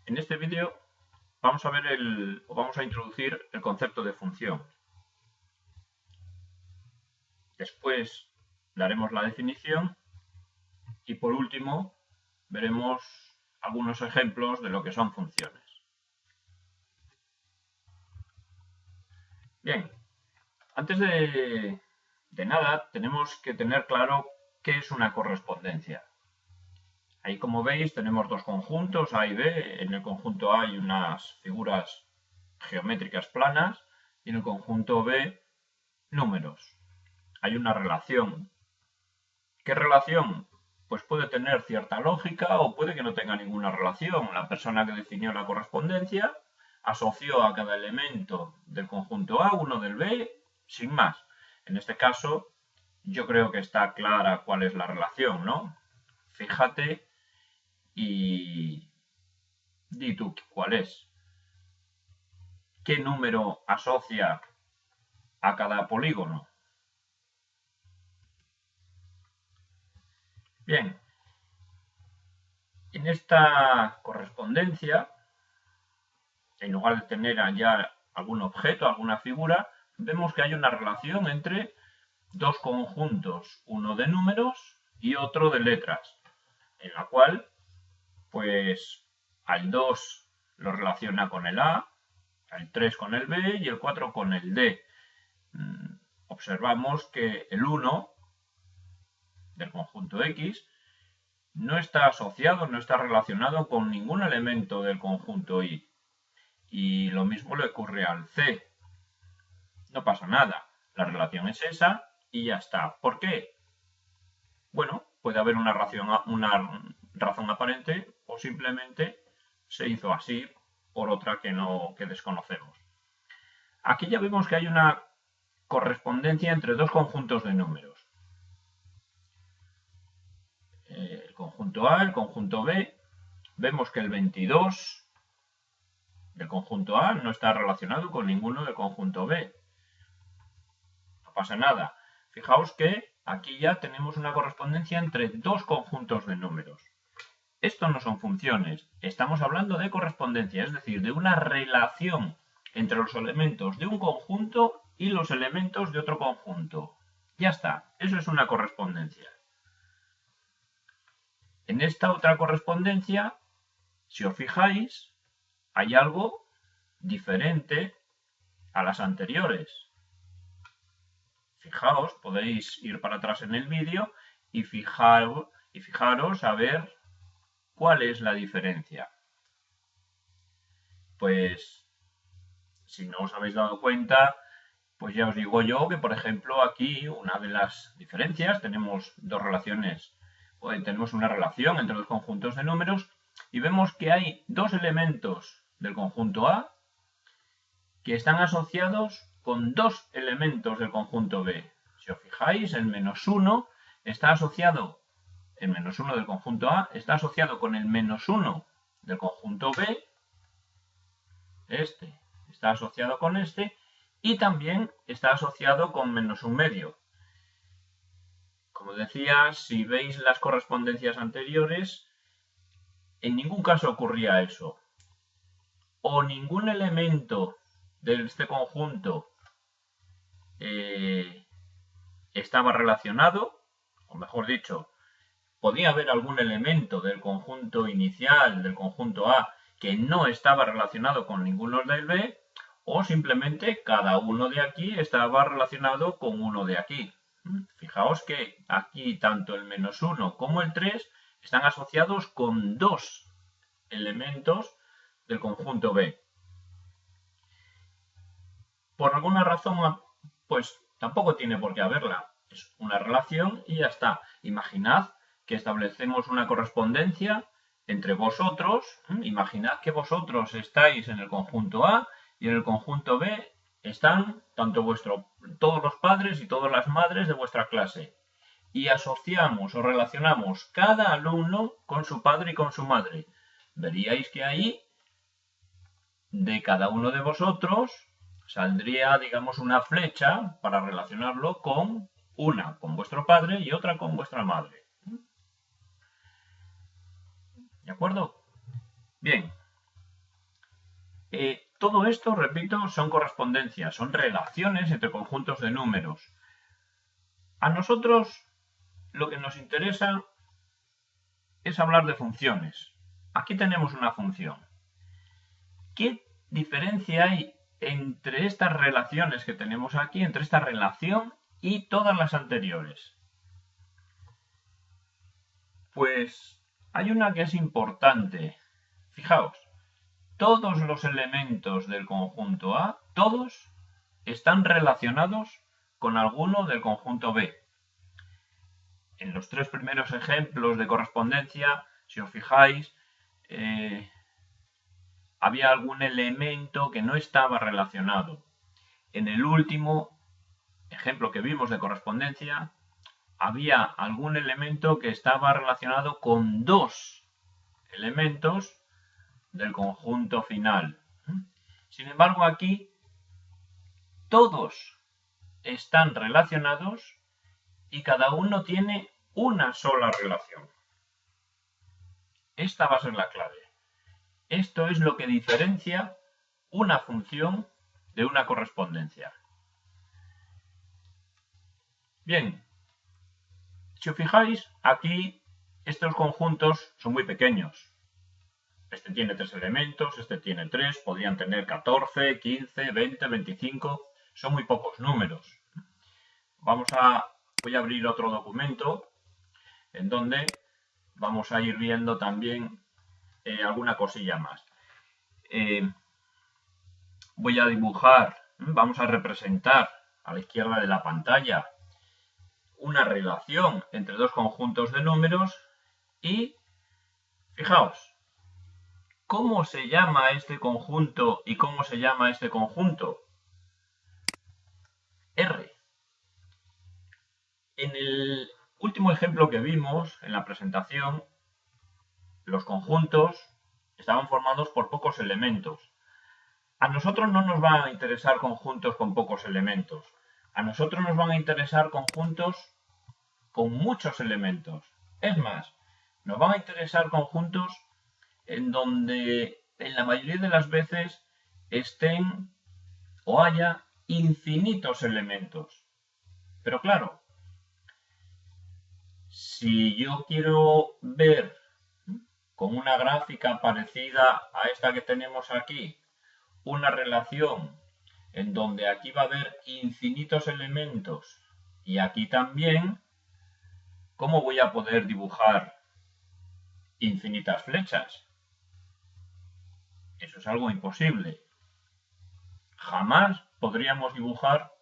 En este vídeo vamos a introducir el concepto de función. Después daremos la definición y por último veremos algunos ejemplos de lo que son funciones. Bien, antes de nada tenemos que tener claro qué es una correspondencia. Ahí, como veis, tenemos dos conjuntos, A y B. En el conjunto A hay unas figuras geométricas planas y en el conjunto B números. Hay una relación. ¿Qué relación? Pues puede tener cierta lógica o puede que no tenga ninguna relación. La persona que definió la correspondencia asoció a cada elemento del conjunto A uno del B sin más. En este caso, yo creo que está clara cuál es la relación, ¿no? Fíjate y di tú cuál es. ¿Qué número asocia a cada polígono? Bien, en esta correspondencia, en lugar de tener allá algún objeto, alguna figura, vemos que hay una relación entre dos conjuntos, uno de números y otro de letras, en la cual, pues, al 2 lo relaciona con el A, el 3 con el B y el 4 con el D. Observamos que el 1 del conjunto X no está asociado, no está relacionado con ningún elemento del conjunto Y. Y lo mismo le ocurre al C. No pasa nada, la relación es esa y ya está. ¿Por qué? Bueno, puede haber una razón aparente o simplemente se hizo así por otra que desconocemos. Aquí ya vemos que hay una correspondencia entre dos conjuntos de números. El conjunto A, el conjunto B. Vemos que el 22 del conjunto A no está relacionado con ninguno del conjunto B. No pasa nada. Fijaos que aquí ya tenemos una correspondencia entre dos conjuntos de números. Esto no son funciones, estamos hablando de correspondencia, es decir, de una relación entre los elementos de un conjunto y los elementos de otro conjunto. Ya está, eso es una correspondencia. En esta otra correspondencia, si os fijáis, hay algo diferente a las anteriores. Fijaos, podéis ir para atrás en el vídeo y fijaros a ver cuál es la diferencia. Pues, si no os habéis dado cuenta, pues ya os digo yo que, por ejemplo, aquí una de las diferencias, tenemos tenemos una relación entre dos conjuntos de números y vemos que hay dos elementos del conjunto A que están asociados con dos elementos del conjunto B. Si os fijáis, el menos 1 está asociado, el menos 1 del conjunto A está asociado con el menos 1 del conjunto B, este está asociado con este, y también está asociado con menos un medio. Como decía, si veis las correspondencias anteriores, en ningún caso ocurría eso. O ningún elemento de este conjunto estaba relacionado, o mejor dicho, podía haber algún elemento del conjunto inicial, del conjunto A, que no estaba relacionado con ninguno del B, o simplemente cada uno de aquí estaba relacionado con uno de aquí. Fijaos que aquí tanto el menos 1 como el 3 están asociados con dos elementos del conjunto B. Por alguna razón, pues tampoco tiene por qué haberla. Es una relación y ya está. Imaginad que establecemos una correspondencia entre vosotros. Imaginad que vosotros estáis en el conjunto A y en el conjunto B están todos los padres y todas las madres de vuestra clase. Y asociamos o relacionamos cada alumno con su padre y con su madre. Veríais que ahí, de cada uno de vosotros, saldría, digamos, una flecha para relacionarlo con una con vuestro padre y otra con vuestra madre. ¿De acuerdo? Bien. Todo esto, repito, son correspondencias, son relaciones entre conjuntos de números. A nosotros lo que nos interesa es hablar de funciones. Aquí tenemos una función. ¿Qué diferencia hay entre estas relaciones que tenemos aquí, entre esta relación y todas las anteriores? Pues hay una que es importante. Fijaos, todos los elementos del conjunto A, todos están relacionados con alguno del conjunto B. En los tres primeros ejemplos de correspondencia, si os fijáis, había algún elemento que no estaba relacionado. En el último ejemplo que vimos de correspondencia, había algún elemento que estaba relacionado con dos elementos del conjunto final. Sin embargo, aquí todos están relacionados y cada uno tiene una sola relación. Esta va a ser la clave. Esto es lo que diferencia una función de una correspondencia. Bien, si os fijáis, aquí estos conjuntos son muy pequeños. Este tiene 3 elementos, este tiene 3, podrían tener 14, 15, 20, 25, son muy pocos números. Voy a abrir otro documento en donde vamos a ir viendo también alguna cosilla más. Voy a dibujar, vamos a representar a la izquierda de la pantalla una relación entre dos conjuntos de números y, fijaos, ¿cómo se llama este conjunto y cómo se llama este conjunto? R. En el último ejemplo que vimos en la presentación, los conjuntos estaban formados por pocos elementos. A nosotros no nos van a interesar conjuntos con pocos elementos. A nosotros nos van a interesar conjuntos con muchos elementos. Es más, nos van a interesar conjuntos en donde en la mayoría de las veces estén o haya infinitos elementos. Pero claro, si yo quiero ver con una gráfica parecida a esta que tenemos aquí, una relación en donde aquí va a haber infinitos elementos y aquí también, ¿cómo voy a poder dibujar infinitas flechas? Eso es algo imposible. Jamás podríamos dibujar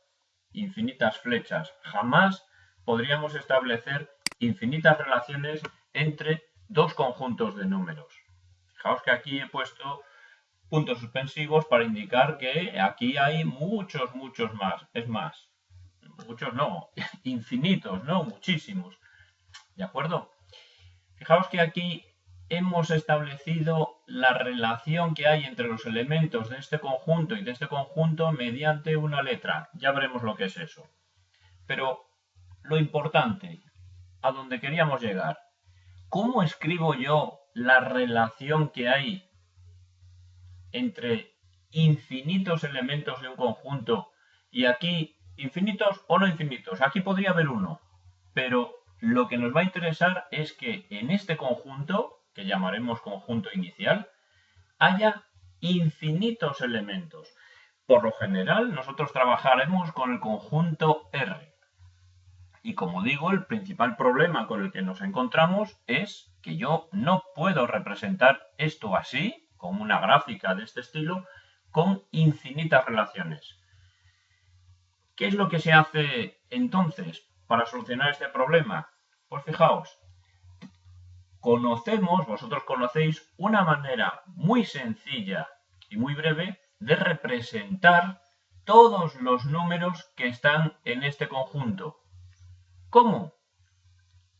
infinitas flechas. Jamás podríamos establecer infinitas relaciones entre dos conjuntos de números. Fijaos que aquí he puesto puntos suspensivos para indicar que aquí hay muchos más. Es más, muchos no, infinitos, no, muchísimos. ¿De acuerdo? Fijaos que aquí hemos establecido la relación que hay entre los elementos de este conjunto y de este conjunto mediante una letra. Ya veremos lo que es eso. Pero lo importante, a donde queríamos llegar, ¿cómo escribo yo la relación que hay entre infinitos elementos de un conjunto y aquí infinitos o no infinitos? Aquí podría haber uno, pero lo que nos va a interesar es que en este conjunto, que llamaremos conjunto inicial, haya infinitos elementos. Por lo general, nosotros trabajaremos con el conjunto R. Y como digo, el principal problema con el que nos encontramos es que yo no puedo representar esto así, con una gráfica de este estilo, con infinitas relaciones. ¿Qué es lo que se hace entonces para solucionar este problema? Pues fijaos, vosotros conocéis una manera muy sencilla y muy breve de representar todos los números que están en este conjunto. ¿Cómo?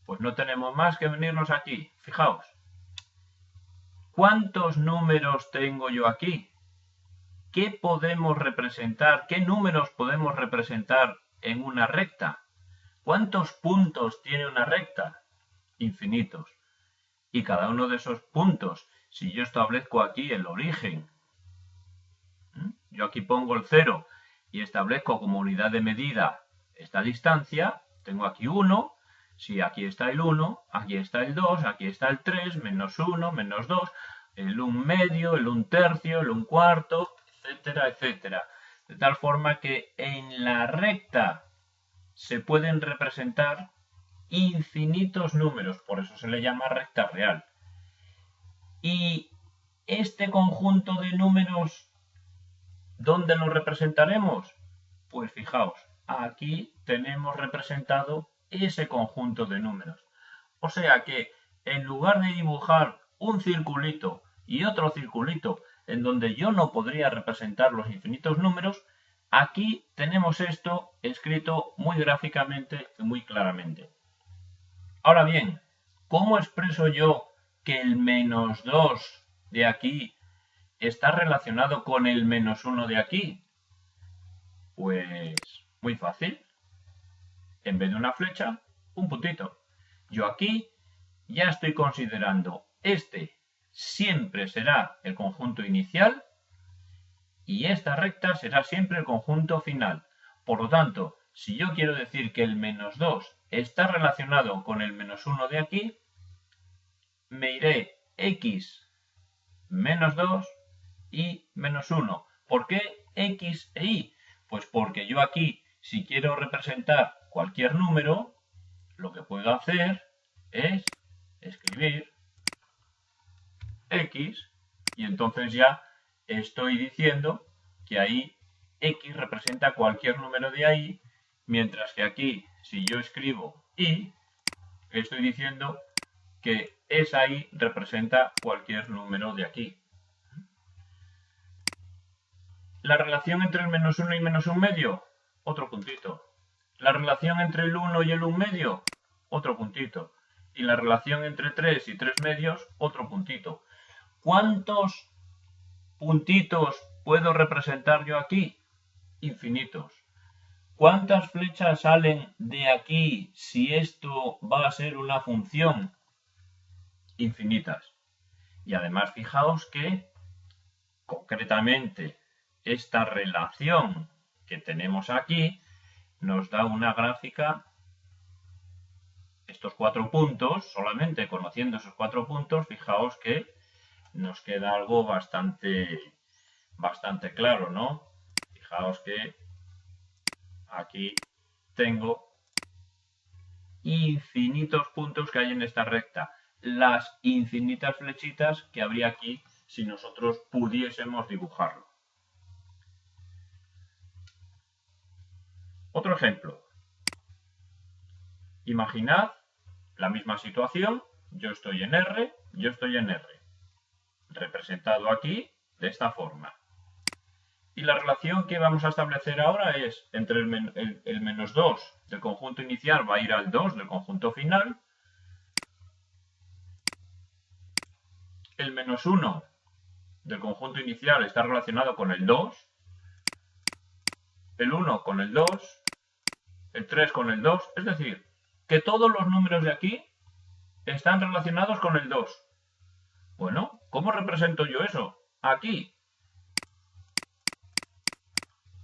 Pues no tenemos más que venirnos aquí. Fijaos, ¿cuántos números tengo yo aquí? ¿Qué podemos representar? ¿Qué números podemos representar en una recta? ¿Cuántos puntos tiene una recta? Infinitos. Y cada uno de esos puntos, si yo establezco aquí el origen yo aquí pongo el 0 y establezco como unidad de medida esta distancia, tengo aquí 1, si aquí está el 1, aquí está el 2, aquí está el 3, menos 1, menos 2, el 1 medio, el 1 tercio, el 1 cuarto, etcétera, etcétera. De tal forma que en la recta se pueden representar infinitos números, por eso se le llama recta real. Y este conjunto de números, ¿dónde lo representaremos? Pues fijaos, aquí tenemos representado ese conjunto de números. O sea que en lugar de dibujar un circulito y otro circulito en donde yo no podría representar los infinitos números, aquí tenemos esto escrito muy gráficamente y muy claramente. Ahora bien, ¿cómo expreso yo que el menos 2 de aquí está relacionado con el menos 1 de aquí? Pues muy fácil. En vez de una flecha, un puntito. Yo aquí ya estoy considerando este siempre será el conjunto inicial y esta recta será siempre el conjunto final. Por lo tanto, si yo quiero decir que el menos 2 está relacionado con el menos 1 de aquí, me iré x menos 2 y menos 1. ¿Por qué x e y? Pues porque yo aquí, si quiero representar cualquier número, lo que puedo hacer es escribir x y entonces ya estoy diciendo que ahí x representa cualquier número de ahí, mientras que aquí, si yo escribo y, estoy diciendo que esa y representa cualquier número de aquí. La relación entre el menos 1 y menos 1 medio, otro puntito. La relación entre el 1 y el 1 medio, otro puntito. Y la relación entre 3 y 3 medios, otro puntito. ¿Cuántos puntitos puedo representar yo aquí? Infinitos. ¿Cuántas flechas salen de aquí si esto va a ser una función? Infinitas. Y además fijaos que concretamente esta relación que tenemos aquí nos da una gráfica, estos 4 puntos, solamente conociendo esos 4 puntos, fijaos que nos queda algo bastante claro, ¿no? Fijaos que aquí tengo infinitos puntos que hay en esta recta, las infinitas flechitas que habría aquí si nosotros pudiésemos dibujarlo. Otro ejemplo. Imaginad la misma situación, yo estoy en R, yo estoy en R, representado aquí de esta forma. Y la relación que vamos a establecer ahora es entre el menos 2 del conjunto inicial va a ir al 2 del conjunto final, el menos 1 del conjunto inicial está relacionado con el 2, el 1 con el 2, el 3 con el 2, es decir, que todos los números de aquí están relacionados con el 2. Bueno, ¿cómo represento yo eso? Aquí.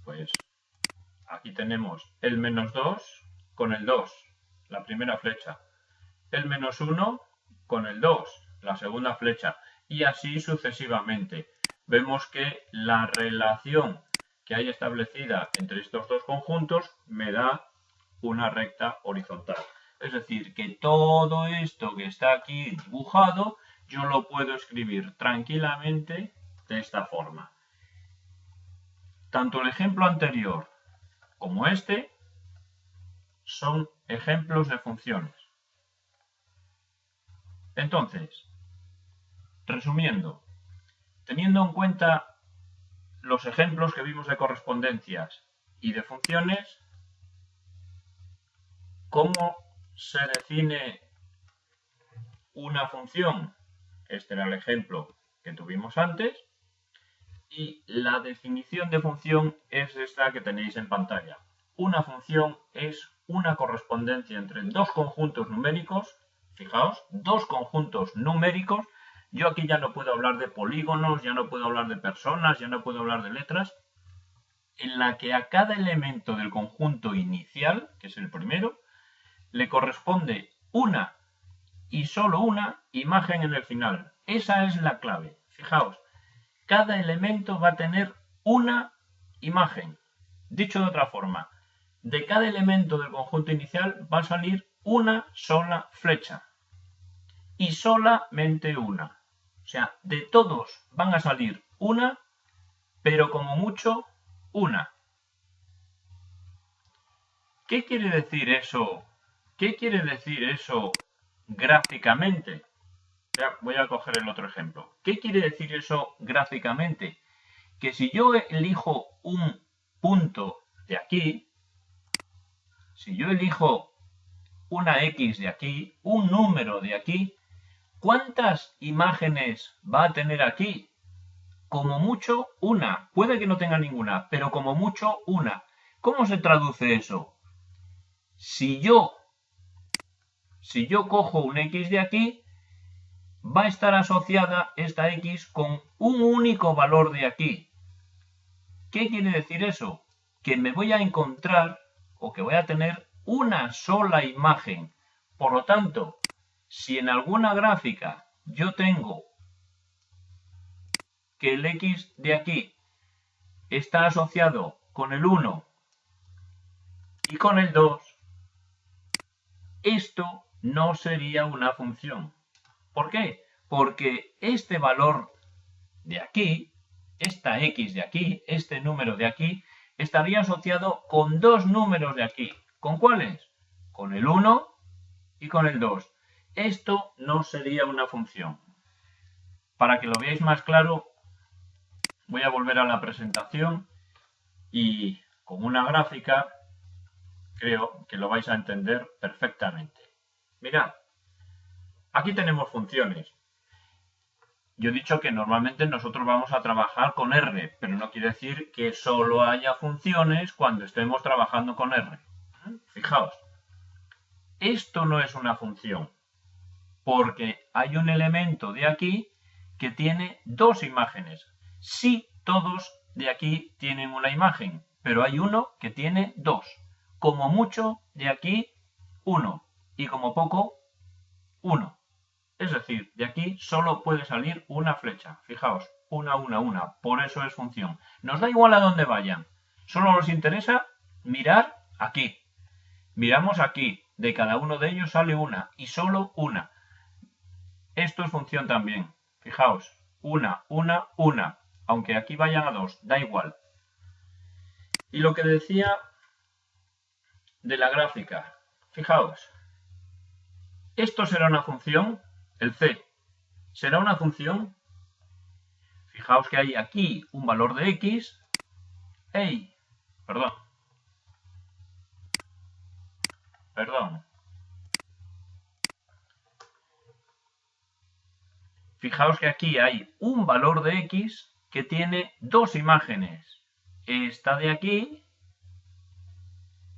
Pues aquí tenemos el menos 2 con el 2, la primera flecha. El menos 1 con el 2, la segunda flecha. Y así sucesivamente. Vemos que la relación que hay establecida entre estos dos conjuntos me da una recta horizontal. Es decir, que todo esto que está aquí dibujado, yo lo puedo escribir tranquilamente de esta forma. Tanto el ejemplo anterior como este son ejemplos de funciones. Entonces, resumiendo, teniendo en cuenta los ejemplos que vimos de correspondencias y de funciones, ¿cómo se define una función? Este era el ejemplo que tuvimos antes. Y la definición de función es esta que tenéis en pantalla. Una función es una correspondencia entre dos conjuntos numéricos. Fijaos, dos conjuntos numéricos. Yo aquí ya no puedo hablar de polígonos, ya no puedo hablar de personas, ya no puedo hablar de letras. en la que a cada elemento del conjunto inicial, que es el primero, le corresponde una y solo una imagen en el final. Esa es la clave. Fijaos, cada elemento va a tener una imagen. Dicho de otra forma, de cada elemento del conjunto inicial va a salir una sola flecha. Y solamente una. O sea, de todos van a salir una, pero como mucho, una. ¿Qué quiere decir eso? ¿Qué quiere decir eso gráficamente? Voy a coger el otro ejemplo. ¿Qué quiere decir eso gráficamente? Que si yo elijo un punto de aquí, si yo elijo una X de aquí, un número de aquí, ¿cuántas imágenes va a tener aquí? Como mucho una. Puede que no tenga ninguna, pero como mucho una. ¿Cómo se traduce eso? Si yo cojo un X de aquí, va a estar asociada esta X con un único valor de aquí. ¿Qué quiere decir eso? Que me voy a encontrar o que voy a tener una sola imagen. Por lo tanto, si en alguna gráfica yo tengo que el X de aquí está asociado con el 1 y con el 2, esto no sería una función. ¿Por qué? Porque este valor de aquí, esta X de aquí, este número de aquí, estaría asociado con dos números de aquí. ¿Con cuáles? Con el 1 y con el 2. Esto no sería una función. Para que lo veáis más claro, voy a volver a la presentación y con una gráfica creo que lo vais a entender perfectamente. Mirad, aquí tenemos funciones. Yo he dicho que normalmente nosotros vamos a trabajar con R, pero no quiere decir que solo haya funciones cuando estemos trabajando con R. Fijaos, esto no es una función, porque hay un elemento de aquí que tiene dos imágenes. Sí, todos de aquí tienen una imagen, pero hay uno que tiene dos. Como mucho, de aquí, uno. Y como poco, uno. Es decir, de aquí solo puede salir una flecha. Fijaos, una. Por eso es función. Nos da igual a dónde vayan. Solo nos interesa mirar aquí. Miramos aquí. De cada uno de ellos sale una. Y solo una. Esto es función también. Fijaos, una. Aunque aquí vayan a dos, da igual. Y lo que decía de la gráfica. Fijaos. Esto será una función. El C será una función. Fijaos que hay aquí un valor de X. Perdón. Fijaos que aquí hay un valor de X que tiene dos imágenes. Esta de aquí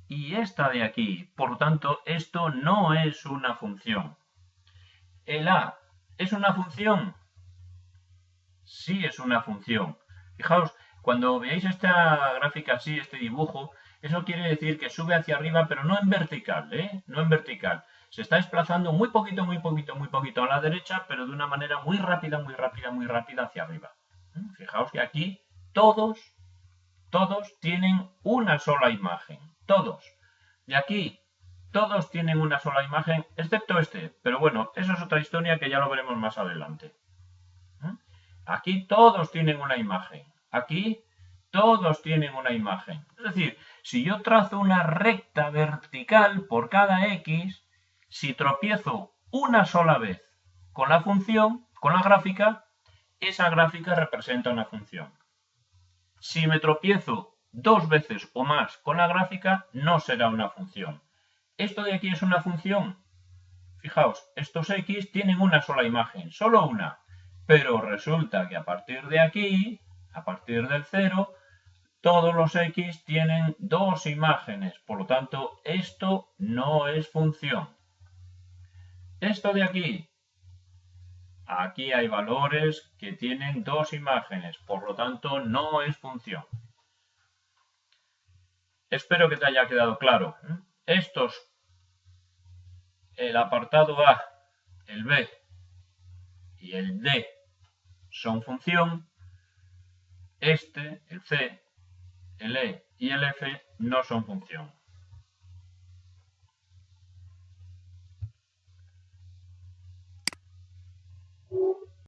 y esta de aquí. Por lo tanto, esto no es una función. ¿El A es una función? Sí es una función. Fijaos, cuando veáis esta gráfica así, este dibujo, eso quiere decir que sube hacia arriba, pero no en vertical, ¿eh? No en vertical. Se está desplazando muy poquito a la derecha, pero de una manera muy rápida hacia arriba. Fijaos que aquí todos tienen una sola imagen. Todos. De aquí, todos tienen una sola imagen, excepto este. Pero bueno, eso es otra historia que ya lo veremos más adelante. Aquí todos tienen una imagen. Aquí todos tienen una imagen. Es decir, si yo trazo una recta vertical por cada X, si tropiezo una sola vez con la función, con la gráfica, esa gráfica representa una función. Si me tropiezo dos veces o más con la gráfica, no será una función. ¿Esto de aquí es una función? Fijaos, estos X tienen una sola imagen, solo una. Pero resulta que a partir de aquí, a partir del 0, todos los X tienen dos imágenes. Por lo tanto, esto no es función. Esto de aquí. Aquí hay valores que tienen dos imágenes. Por lo tanto, no es función. Espero que te haya quedado claro. Estos, el apartado A, el B y el D son función. Este, el C, el E y el F no son función.